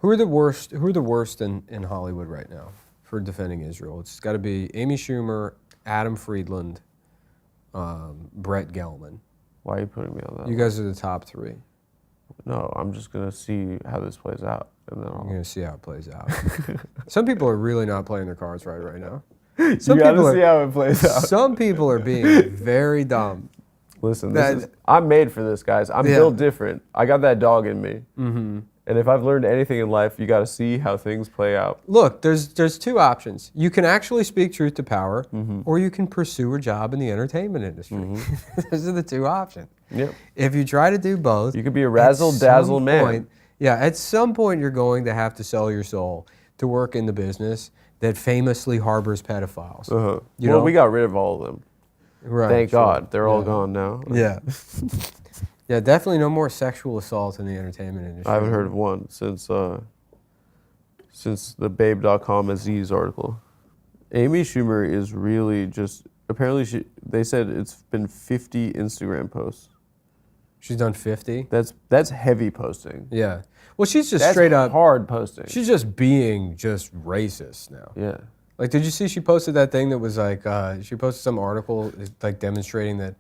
Who are the worst in Hollywood right now for defending Israel? It's got to be Amy Schumer, Adam Friedland, Brett Gelman. Why are you putting me on that? You guys are the top 3. No, I'm just going to see how this plays out. And then You're going to see how it plays out. Some people are really not playing their cards right now. You got to see how it plays out. Some people are being very dumb. Listen, I'm made for this, guys. I'm built different. I got that dog in me. Mm-hmm. And if I've learned anything in life, you got to see how things play out. Look, there's 2 options. You can actually speak truth to power, or you can pursue a job in the entertainment industry. Mm-hmm. Those are the 2 options. Yep. If you try to do both, you could be a razzle-dazzle man. At some point you're going to have to sell your soul to work in the business that famously harbors pedophiles. Uh-huh. Well, we got rid of all of them. Right. Thank God. They're all gone now. Yeah. Yeah, definitely no more sexual assault in the entertainment industry. I haven't heard of one since the Babe.com Aziz article. Amy Schumer is really just, apparently they said it's been 50 Instagram posts. She's done 50? That's heavy posting. Yeah. Well, she's just straight up hard posting. She's just being just racist now. Yeah. Like, did you see she posted that thing that was like, she posted some article like demonstrating that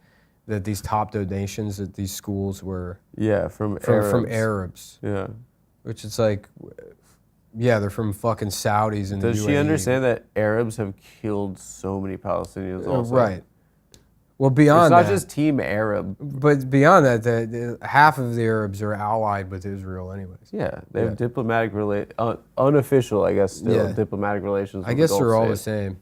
these top donations at these schools were from Arabs. Yeah. Which is like, yeah, they're from fucking Saudis and Does she understand that Arabs have killed so many Palestinians also? Right. Well, beyond that. It's not just Team Arab. But beyond that, half of the Arabs are allied with Israel anyways. Yeah, they have diplomatic unofficial, I guess, still diplomatic relations. I guess they're all the same.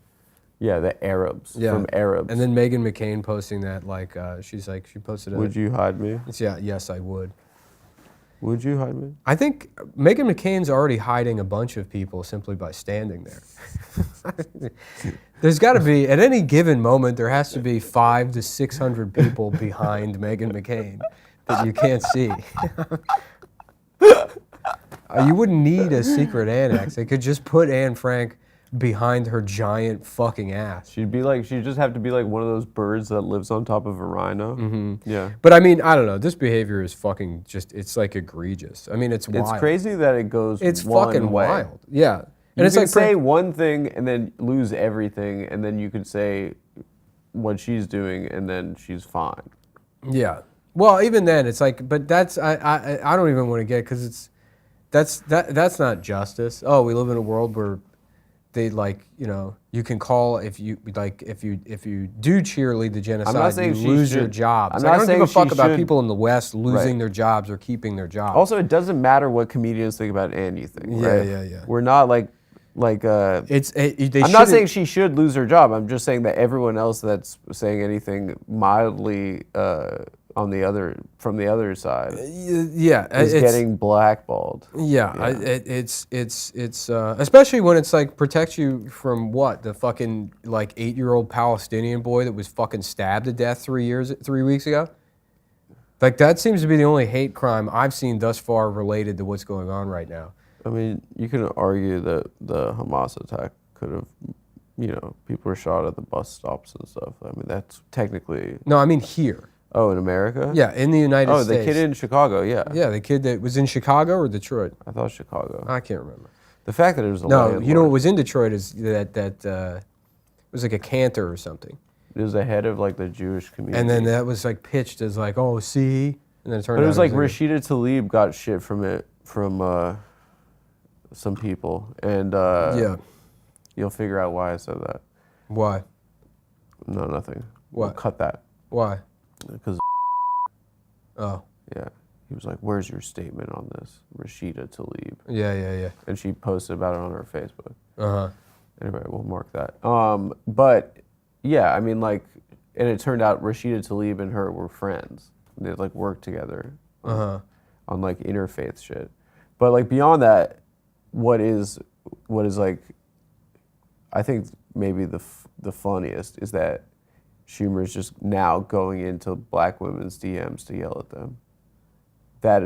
Yeah, the Arabs from Arabs. And then Meghan McCain posting that, like, she posted Would you hide me? Yeah, yes, I would. Would you hide me? I think Meghan McCain's already hiding a bunch of people simply by standing there. There's got to be, at any given moment, there has to be 500 to 600 people behind Meghan McCain that you can't see. You wouldn't need a secret annex. They could just put Anne Frank behind her giant fucking ass. She'd just have to be like one of those birds that lives on top of a rhino. Mm-hmm. Yeah. But I mean, I don't know. This behavior is fucking it's like egregious. I mean, it's wild. It's crazy that it goes It's one fucking way. wild. Yeah. And it's like say one thing and then lose everything, and then you could say what she's doing and then she's fine. Yeah. Well, even then, it's like, but that's I don't even want to get, because that's not justice. Oh, we live in a world where they, like, you know, you can call if you do cheerlead the genocide, you lose your jobs. I don't give a fuck about people in the West losing their jobs or keeping their jobs. Also, it doesn't matter what comedians think about anything. Right? Yeah. We're not like. I'm not saying she should lose her job. I'm just saying that everyone else that's saying anything mildly from the other side, is getting blackballed. Yeah. It's especially when it's like protects you from what, the fucking like 8-year-old Palestinian boy that was fucking stabbed to death 3 weeks ago. Like, that seems to be the only hate crime I've seen thus far related to what's going on right now. I mean, you can argue that the Hamas attack could have, people were shot at the bus stops and stuff. I mean, that's technically... No, I mean here. Oh, in America? Yeah, in the United States. Oh, the kid in Chicago, yeah. Yeah, the kid that was in Chicago or Detroit? I thought Chicago. I can't remember. The fact that it was a landlord. You know what was in Detroit is that it was like a cantor or something. It was the head of, like, the Jewish community. And then that was, like, pitched as, like, oh, see? And then it turned out... But it was like Rashida Tlaib got shit from some people, and you'll figure out why I said that. Why? No, nothing. What? We'll cut that. Why? Because. Oh. Yeah. He was like, "Where's your statement on this, Rashida Tlaib?" Yeah. And she posted about it on her Facebook. Anyway, we'll mark that. But yeah, I mean, like, and it turned out Rashida Tlaib and her were friends. They like worked together on like interfaith shit. But like beyond that. What is like, I think maybe the funniest is that Schumer is just now going into black women's DMs to yell at them. That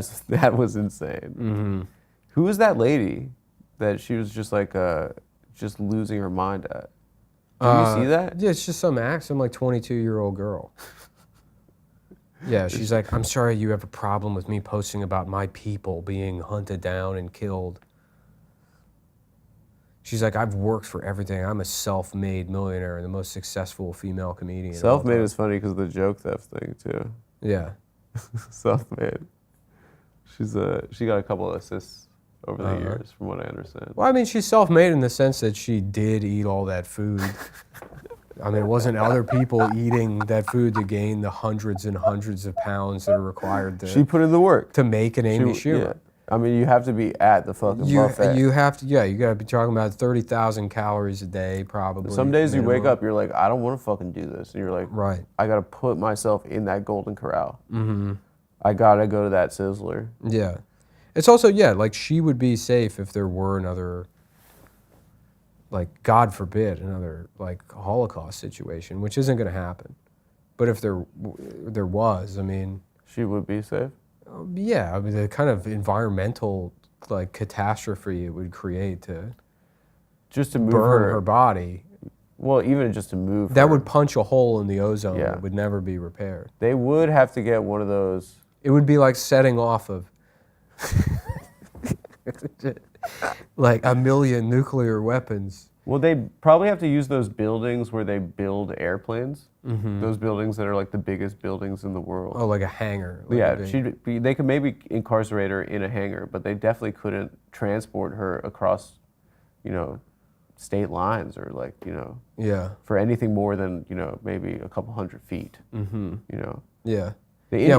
was insane. Mm-hmm. Who was that lady that she was just like just losing her mind at? Did you see that? Yeah, it's just some like 22-year-old girl. Yeah, she's like, I'm sorry you have a problem with me posting about my people being hunted down and killed. She's like, I've worked for everything. I'm a self-made millionaire and the most successful female comedian. Self-made is funny because of the joke theft thing too. Yeah. Self-made. She got a couple of assists over the years, from what I understand. Well, I mean, she's self-made in the sense that she did eat all that food. I mean, it wasn't other people eating that food to gain the hundreds and hundreds of pounds that are required She put in the work to make an Amy Schumer. Yeah. I mean, you have to be at the fucking buffet. You have to, you got to be talking about 30,000 calories a day, probably. Some days minimum. you wake up, you're like, I don't want to fucking do this. And you're like, right. I got to put myself in that golden corral. Mm-hmm. I got to go to that Sizzler. Yeah. It's also, like she would be safe if there were another, like, God forbid, another, like, Holocaust situation, which isn't going to happen. But if there was, I mean. She would be safe? Yeah, I mean, the kind of environmental, like, catastrophe it would create to just to move burn her body. Well, even just to move that her. would punch a hole in the ozone that would never be repaired. They would have to get one of those. It would be like setting off of like a million nuclear weapons. Well, they probably have to use those buildings where they build airplanes. Mm-hmm. Those buildings that are like the biggest buildings in the world. Oh, like a hangar. Like yeah, they could maybe incarcerate her in a hangar, but they definitely couldn't transport her across, state lines or for anything more than, maybe a couple 100 feet. Mm-hmm. Yeah.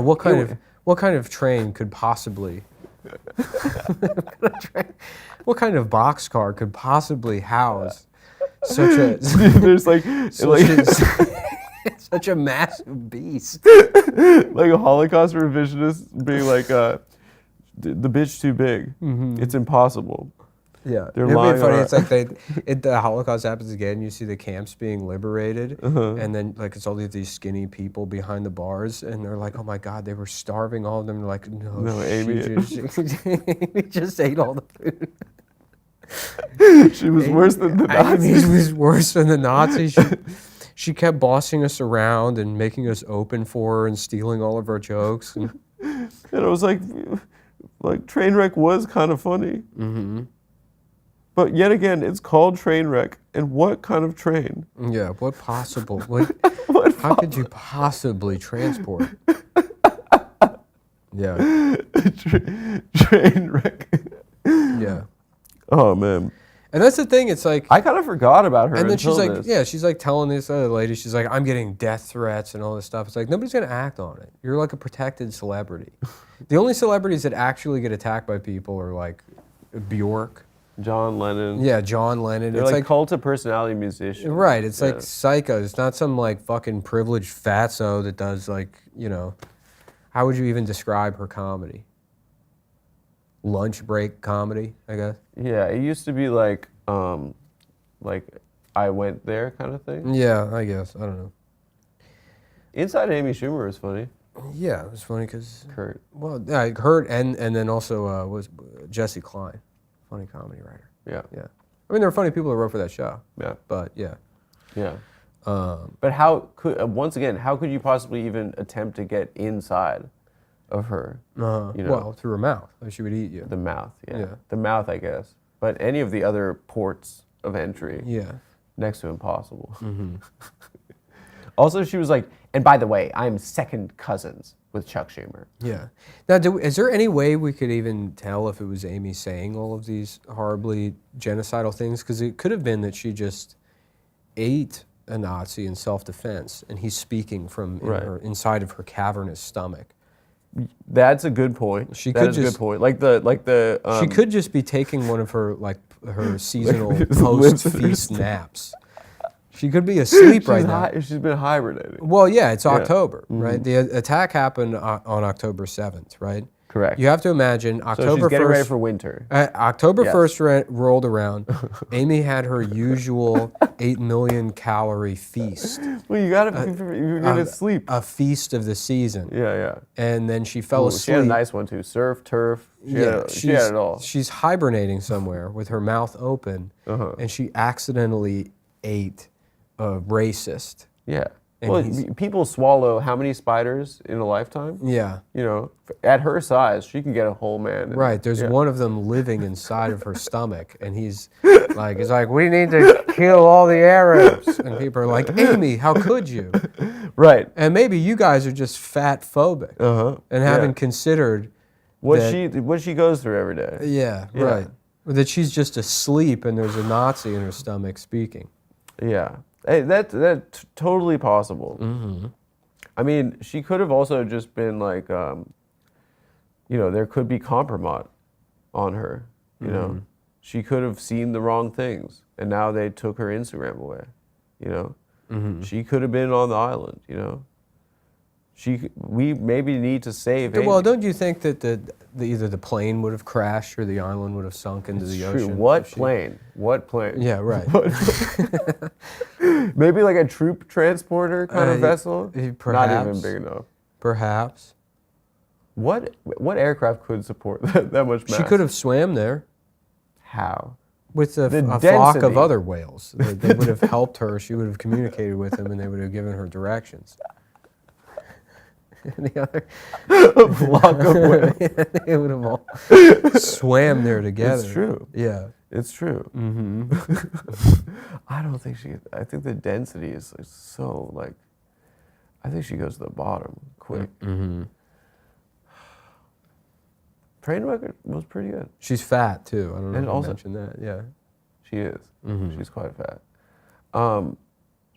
What kind of train could possibly what kind of boxcar could possibly house such a there's such a massive beast? Like a Holocaust revisionist being like, the bitch too big. Mm-hmm. It's impossible. Yeah, it'd be funny. It's like the Holocaust happens again. You see the camps being liberated, and then like it's all these skinny people behind the bars, and they're like, "Oh my God, they were starving." All of them are like, "No, Amy, Amy just ate all the food." She was worse than the Nazis. Amy was worse than the Nazis. She kept bossing us around and making us open for her and stealing all of our jokes. And it was like Trainwreck was kind of funny. Mm-hmm. But yet again, it's called Trainwreck. And what kind of train? Yeah, what possible? How could you possibly transport? Yeah. Trainwreck. Yeah. Oh, man. And that's the thing, it's like... I kind of forgot about her. And then she's like, she's like telling this other lady, she's like, I'm getting death threats and all this stuff. It's like, nobody's going to act on it. You're like a protected celebrity. The only celebrities that actually get attacked by people are like Bjork. John Lennon. Yeah, John Lennon. They're it's like cult of personality musicians. Right, it's like psychos. It's not some like fucking privileged fatso that does like, how would you even describe her comedy? Lunch break comedy, I guess. Yeah, it used to be like I went there kind of thing. Yeah, I guess. I don't know. Inside Amy Schumer is funny. Yeah, it was funny because Kurt. Well, yeah, Kurt and then also was Jesse Klein, funny comedy writer. Yeah. Yeah. I mean, there were funny people that wrote for that show. Yeah. But yeah. Yeah. But how could once again, how could you possibly even attempt to get inside of her? Well, through her mouth. She would eat you. The mouth, yeah. The mouth, I guess. But any of the other ports of entry, next to impossible. Mm-hmm. Also, she was like, and by the way, I'm second cousins with Chuck Schumer. Yeah. Now, is there any way we could even tell if it was Amy saying all of these horribly genocidal things? Because it could have been that she just ate a Nazi in self-defense, and he's speaking from inside of her cavernous stomach. That's a good point. That is a good point. Like the. She could just be taking one of her her seasonal post-feast naps. She could be asleep right now. She's been hibernating. Well, yeah, it's October, right? The attack happened on October 7th, right? Correct. You have to imagine October 1st. So she's getting ready for winter. October 1st rolled around. Amy had her usual 8 million calorie feast. Well, you're gonna sleep. A feast of the season. Yeah. And then she fell asleep. She had a nice one too. Surf, turf. She had it all. She's hibernating somewhere with her mouth open, and she accidentally ate a racist. Yeah. And Well, people swallow how many spiders in a lifetime? yeah. You know, at her size, she can get a whole man. Right. There's yeah. one of them living inside of her stomach, and he's like, we need to kill all the Arabs. And people are like, Amy, how could you? Right. And maybe you guys are just fat phobic and haven't considered what she goes through every day. Yeah, right. That she's just asleep and there's a Nazi in her stomach speaking. Yeah. Hey, that's totally possible. Mm-hmm. I mean, she could have also just been like, you know, there could be compromise on her. You know, she could have seen the wrong things, and now they took her Instagram away. You know, she could have been on the island. You know, we maybe need to save. Well, Amy. don't you think that either the plane would have crashed or the island would have sunk into the ocean? What plane? What plane? Yeah, right. Maybe like a troop transporter kind of vessel. Perhaps. Not even big enough. Perhaps. What aircraft could support that much mass? She could have swam there How? with a flock density. of other whales. They would have helped her. She would have communicated with them, and they would have given her directions. And the other Flock of whales. they would have all swam there together. It's true. Yeah. It's true. Mm-hmm. I don't think she. I think the density is like, so like. I think she goes to the bottom quick. Mm-hmm. Trainwreck was pretty good. She's fat too. I don't know And if also- you mentioned that. Yeah. She is. Mhm. She's quite fat.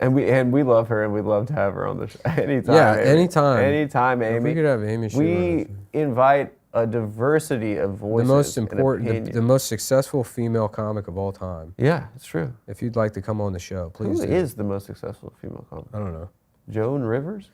And we love her, and we'd love to have her on the show anytime. Yeah, Amy. anytime. Anytime, If we Amy. could have Amy, We invite a diversity of the voices. most and important, opinions. the most successful female comic of all time. Yeah, it's true. If you'd like to come on the show, please Who do. is the most successful female comic? I don't know. Joan Rivers?